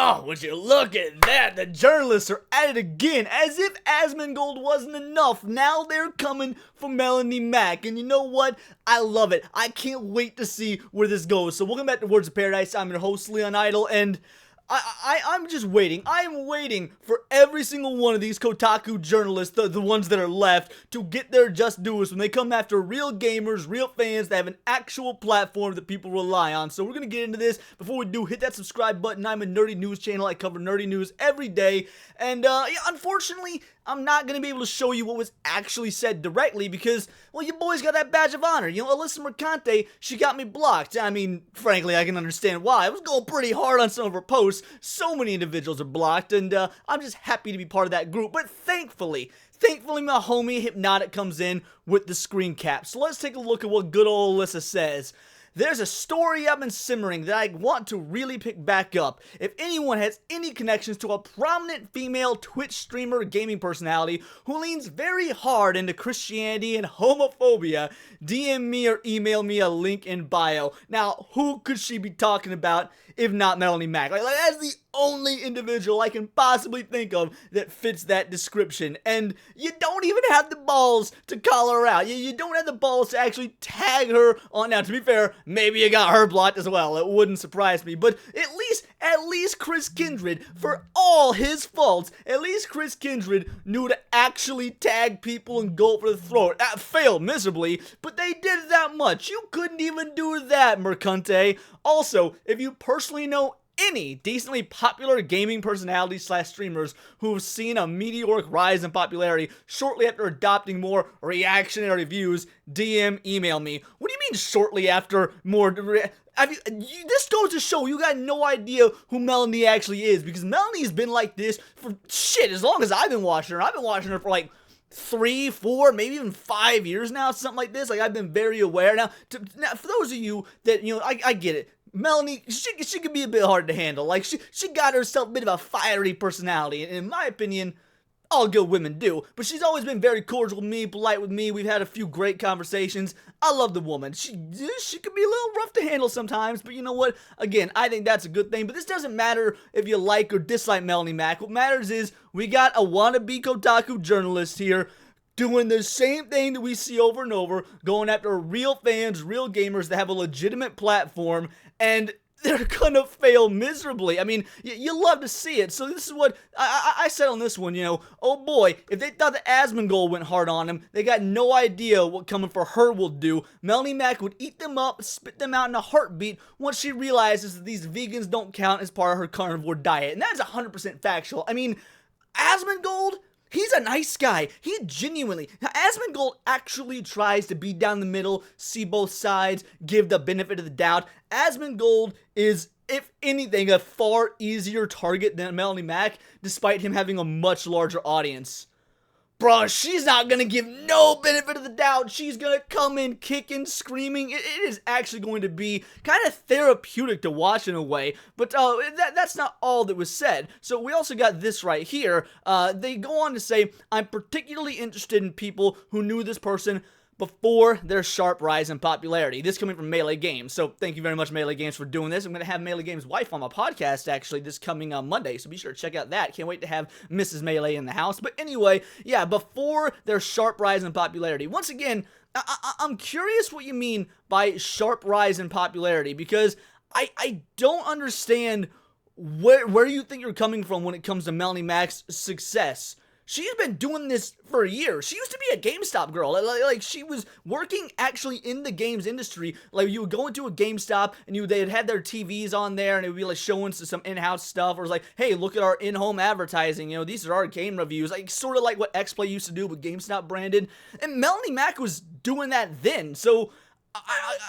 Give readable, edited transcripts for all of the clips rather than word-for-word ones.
Oh, would you look at that? The journalists are at it again, as if Asmongold wasn't enough. Now they're coming for Melanie Mac, and you know what? I love it. I can't wait to see where this goes. So welcome back to Words of Paradise. I'm your host, Leon Idol, and I'm just waiting. I'm waiting for every single one of these Kotaku journalists, the ones that are left, to get their just dues when they come after real gamers, real fans that have an actual platform that people rely on. So we're going to get into this. Before we do, hit that subscribe button. I'm a nerdy news channel. I cover nerdy news every day. And yeah, unfortunately, I'm not going to be able to show you what was actually said directly because, well, your boy's got that badge of honor. You know, Alyssa Mercante, she got me blocked. I mean, frankly, I can understand why. I was going pretty hard on some of her posts. So many individuals are blocked, and I'm just happy to be part of that group. But thankfully, my homie Hypnotic comes in with the screen cap. So let's take a look at what good old Alyssa says. There's a story I've been simmering that I want to really pick back up. If anyone has any connections to a prominent female Twitch streamer gaming personality who leans very hard into Christianity and homophobia, DM me or email me a link in bio. Now, who could she be talking about if not Melanie Mac? Like that's the only individual I can possibly think of that fits that description. And you don't even have the balls to call her out. You don't have the balls to actually tag her on. Now, to be fair, maybe you got her blocked as well. It wouldn't surprise me. But at least Chris Kindred, for all his faults, at least Chris Kindred knew to actually tag people and go for the throat. That failed miserably, but they did that much. You couldn't even do that, Mercante. Also, if you personally know any decently popular gaming personalities / streamers who've seen a meteoric rise in popularity shortly after adopting more reactionary views, email me. What do you mean shortly after more? This goes to show you got no idea who Melanie actually is, because Melanie's been like this for shit as long as I've been watching her. I've been watching her for like 3, 4, maybe even 5 years now, something like this. Like, I've been very aware. Now, for those of you that, you know, I get it. Melanie, she can be a bit hard to handle. Like, she got herself a bit of a fiery personality, and in my opinion, all good women do. But she's always been very cordial with me, polite with me. We've had a few great conversations. I love the woman. She can be a little rough to handle sometimes, but you know what? Again, I think that's a good thing. But this doesn't matter if you like or dislike Melanie Mac. What matters is we got a wannabe Kotaku journalist here doing the same thing that we see over and over, going after real fans, real gamers that have a legitimate platform, and they're gonna fail miserably. I mean, you love to see it. So this is what I said on this one, you know. Oh boy, if they thought the Asmongold went hard on him, they got no idea what coming for her will do. Melanie Mac would eat them up, spit them out in a heartbeat once she realizes that these vegans don't count as part of her carnivore diet. And that's 100% factual. I mean, Asmongold, he's a nice guy. He genuinely, Asmongold actually tries to be down the middle, see both sides, give the benefit of the doubt. Asmongold is, if anything, a far easier target than Melanie Mac, despite him having a much larger audience. Bro, she's not gonna give no benefit of the doubt. She's gonna come in kicking, screaming. It is actually going to be kind of therapeutic to watch in a way. But that's not all that was said. So we also got this right here. They go on to say, I'm particularly interested in people who knew this person before their sharp rise in popularity. This coming from Melee Games. So thank you very much, Melee Games, for doing this. I'm going to have Melee Games' wife on my podcast, actually, this coming Monday. So be sure to check out that. Can't wait to have Mrs. Melee in the house. But anyway, yeah, before their sharp rise in popularity. Once again, I'm curious what you mean by sharp rise in popularity, because I don't understand where you think you're coming from when it comes to Melanie Mac's success. She's been doing this for a year. She used to be a GameStop girl. Like she was working actually in the games industry. Like, you would go into a GameStop and they'd had their TVs on there, and it would be like showing some in-house stuff, or it was like, hey, look at our in-home advertising. You know, these are our game reviews. Like, sort of like what XPlay used to do with GameStop branded. And Melanie Mac was doing that then. So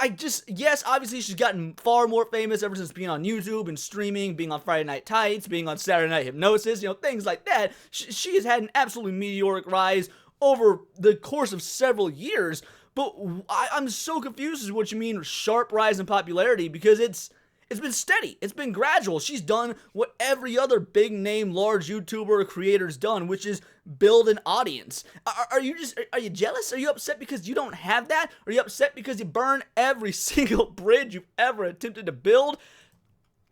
I just, yes, obviously she's gotten far more famous ever since being on YouTube and streaming, being on Friday Night Tights, being on Saturday Night Hypnosis, you know, things like that. She has had an absolutely meteoric rise over the course of several years, but I'm so confused as to what you mean sharp rise in popularity, because it's been steady. It's been gradual. She's done what every other big name, large YouTuber or creator's done, which is build an audience. Are you jealous? Are you upset because you don't have that? Are you upset because you burn every single bridge you've ever attempted to build?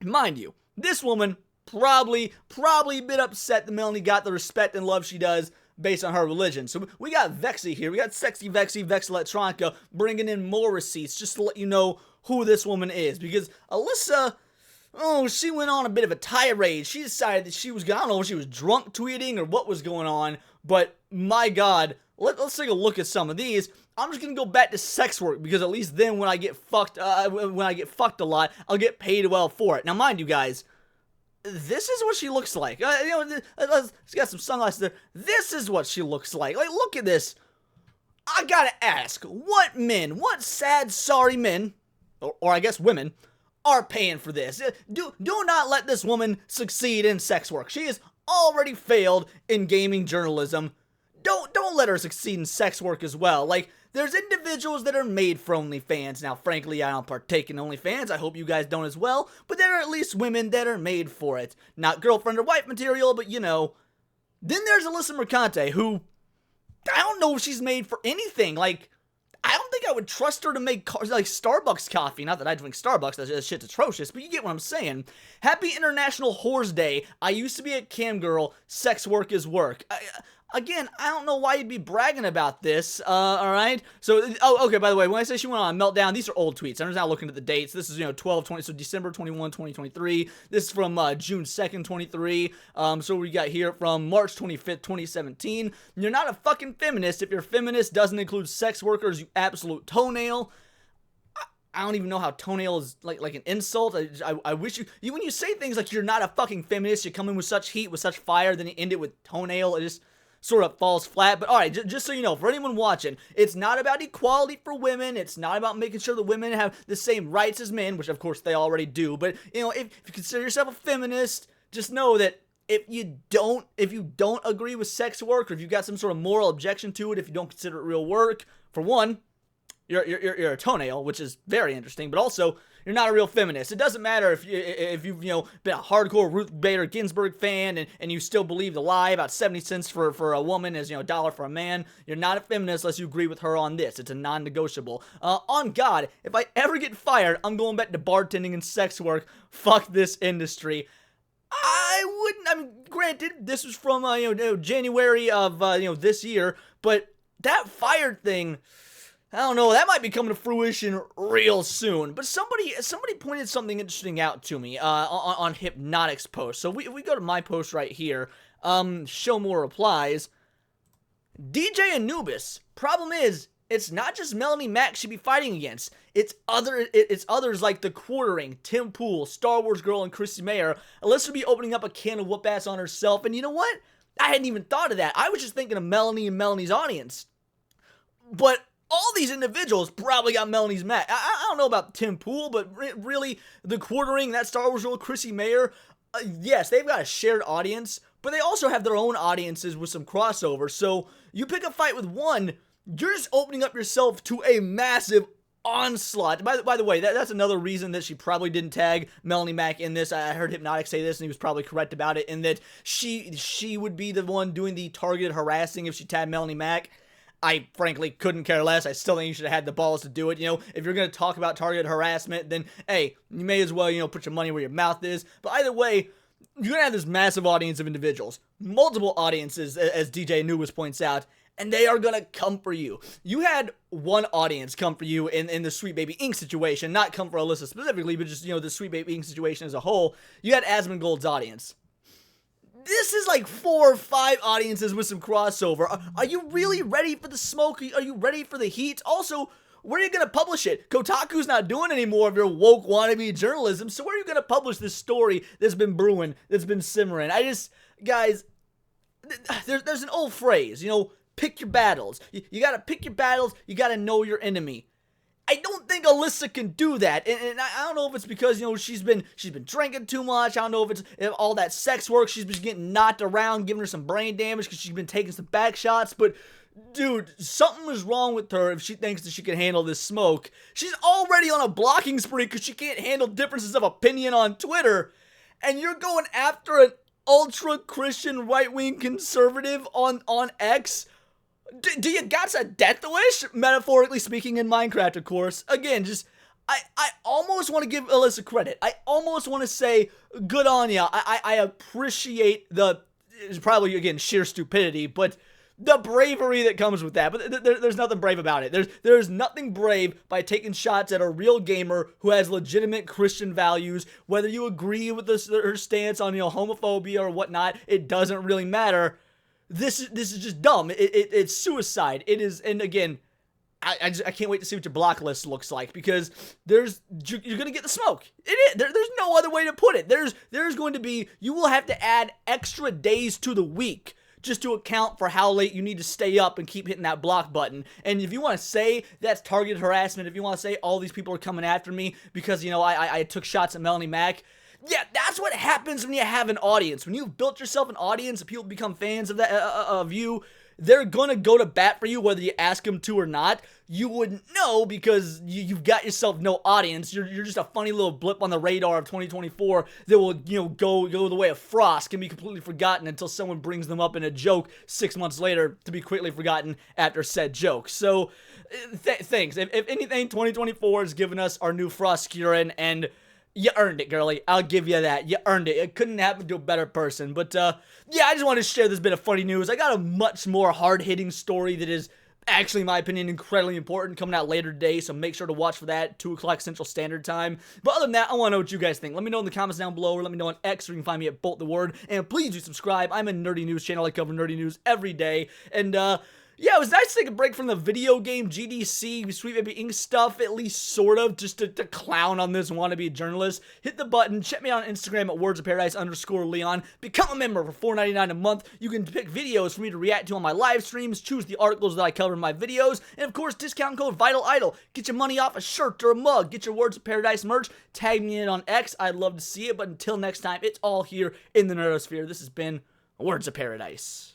Mind you, this woman probably a bit upset that Melanie got the respect and love she does based on her religion. So we got Vexy here. We got Sexy Vexy, Vex Electronica, bringing in more receipts just to let you know who this woman is. Because Alyssa, she went on a bit of a tirade. She decided that she was, I don't know if she was drunk tweeting or what was going on, but my God, let's take a look at some of these. I'm just gonna go back to sex work because at least then when I get fucked a lot, I'll get paid well for it. Now, mind you guys, this is what she looks like. She's got some sunglasses there. This is what she looks like. Like, look at this. I gotta ask, what sad, sorry men, or I guess women, are paying for this? Do not let this woman succeed in sex work. She has already failed in gaming journalism. Don't let her succeed in sex work as well. Like, there's individuals that are made for OnlyFans. Now, frankly, I don't partake in OnlyFans. I hope you guys don't as well. But there are at least women that are made for it. Not girlfriend or wife material, but you know. Then there's Alyssa Mercante, who, I don't know if she's made for anything. Like, I don't think I would trust her to make like Starbucks coffee. Not that I drink Starbucks, that shit's atrocious, but you get what I'm saying. Happy International Whores Day. I used to be a cam girl. Sex work is work. Again, I don't know why you'd be bragging about this, alright? So, okay, by the way, when I say she went on a meltdown, these are old tweets. I'm just now looking at the dates. This is, 12/20, so December 21, 2023. This is from June 2nd, 23. So we got here from March 25th, 2017. You're not a fucking feminist if your feminist doesn't include sex workers, you absolute toenail. I don't even know how toenail is like an insult. I wish you when you say things like you're not a fucking feminist, you come in with such heat, with such fire, then you end it with toenail. It just sort of falls flat. But alright, just so you know, for anyone watching, it's not about equality for women. It's not about making sure that women have the same rights as men, which of course they already do. But if you consider yourself a feminist, just know that if you don't agree with sex work, or if you've got some sort of moral objection to it, if you don't consider it real work, for one, you're a toenail, which is very interesting, but also you're not a real feminist. It doesn't matter if you've been a hardcore Ruth Bader Ginsburg fan and you still believe the lie about 70 cents for a woman is a dollar for a man. You're not a feminist unless you agree with her on this. It's a non-negotiable. On God, if I ever get fired, I'm going back to bartending and sex work. Fuck this industry. Granted, this was from January of this year, but that fired thing, I don't know, that might be coming to fruition real soon. But somebody pointed something interesting out to me on Hypnotic's post. So we go to my post right here. Show more replies. DJ Anubis. Problem is, it's not just Melanie Mac she'd be fighting against. It's others like The Quartering, Tim Pool, Star Wars Girl, and Chrissy Mayer. Alyssa would be opening up a can of whoop ass on herself. And you know what? I hadn't even thought of that. I was just thinking of Melanie and Melanie's audience. But all these individuals probably got Melanie's Mac. I don't know about Tim Pool, but really, The Quartering, that Star Wars Girl, Chrissy Mayer, yes, they've got a shared audience, but they also have their own audiences with some crossover. So you pick a fight with one, you're just opening up yourself to a massive onslaught. By the way, that's another reason that she probably didn't tag Melanie Mac in this. I heard Hypnotic say this, and he was probably correct about it, in that she would be the one doing the targeted harassing if she tagged Melanie Mac. I frankly couldn't care less. I still think you should have had the balls to do it. If you're going to talk about targeted harassment, then, hey, you may as well, put your money where your mouth is. But either way, you're going to have this massive audience of individuals. Multiple audiences, as DJ Anubis points out, and they are going to come for you. You had one audience come for you in the Sweet Baby Inc. situation. Not come for Alyssa specifically, but just, the Sweet Baby Inc. situation as a whole. You had Asmongold's audience. This is like 4 or 5 audiences with some crossover. Are you really ready for the smoke? Are you ready for the heat? Also, where are you going to publish it? Kotaku's not doing any more of your woke wannabe journalism, so where are you going to publish this story that's been brewing, that's been simmering? Guys, there's an old phrase, pick your battles. You got to pick your battles, you got to know your enemy. I don't think Alyssa can do that, and I don't know if it's because, she's been drinking too much. I don't know if it's all that sex work. She's been getting knocked around, giving her some brain damage because she's been taking some back shots, but dude, something is wrong with her if she thinks that she can handle this smoke. She's already on a blocking spree because she can't handle differences of opinion on Twitter, and you're going after an ultra-Christian right-wing conservative on X? Do you got a death wish? Metaphorically speaking in Minecraft, of course. Again, I almost want to give Alyssa credit. I almost want to say, good on ya. I appreciate the, it's probably, again, sheer stupidity, but the bravery that comes with that. But there's nothing brave about it. There's nothing brave by taking shots at a real gamer who has legitimate Christian values. Whether you agree with her stance on, homophobia or whatnot, it doesn't really matter. This is just dumb. It's suicide. It is, and again, I can't wait to see what your block list looks like, because you're gonna get the smoke. There's no other way to put it. There's going to be, you will have to add extra days to the week just to account for how late you need to stay up and keep hitting that block button. And if you want to say that's targeted harassment, if you want to say all these people are coming after me because, I took shots at Melanie Mac, yeah, that's what happens when you have an audience. When you've built yourself an audience and people become fans of that of you, they're gonna go to bat for you whether you ask them to or not. You wouldn't know because you've got yourself no audience. You're just a funny little blip on the radar of 2024 that will, go the way of Frost, can be completely forgotten until someone brings them up in a joke 6 months later to be quickly forgotten after said joke. So, thanks. If anything, 2024 has given us our new Frost Skurin, and you earned it, girlie. I'll give you that. You earned it. It couldn't happen to a better person. But, yeah, I just wanted to share this bit of funny news. I got a much more hard-hitting story that is actually, in my opinion, incredibly important coming out later today, so make sure to watch for that, 2 o'clock Central Standard Time. But other than that, I want to know what you guys think. Let me know in the comments down below, or let me know on X, or you can find me at Bolt the Word. And please do subscribe. I'm a nerdy news channel. I cover nerdy news every day. And, yeah, it was nice to take a break from the video game GDC, Sweet Baby Ink stuff, at least sort of, just to clown on this wannabe journalist. Hit the button, check me out on Instagram at wordsofparadise_Leon, become a member for $4.99 a month. You can pick videos for me to react to on my live streams, choose the articles that I cover in my videos, and of course, discount code VITALIDLE. Get your money off a shirt or a mug, get your Words of Paradise merch, tag me in on X, I'd love to see it, but until next time, it's all here in the Nerdosphere. This has been Words of Paradise.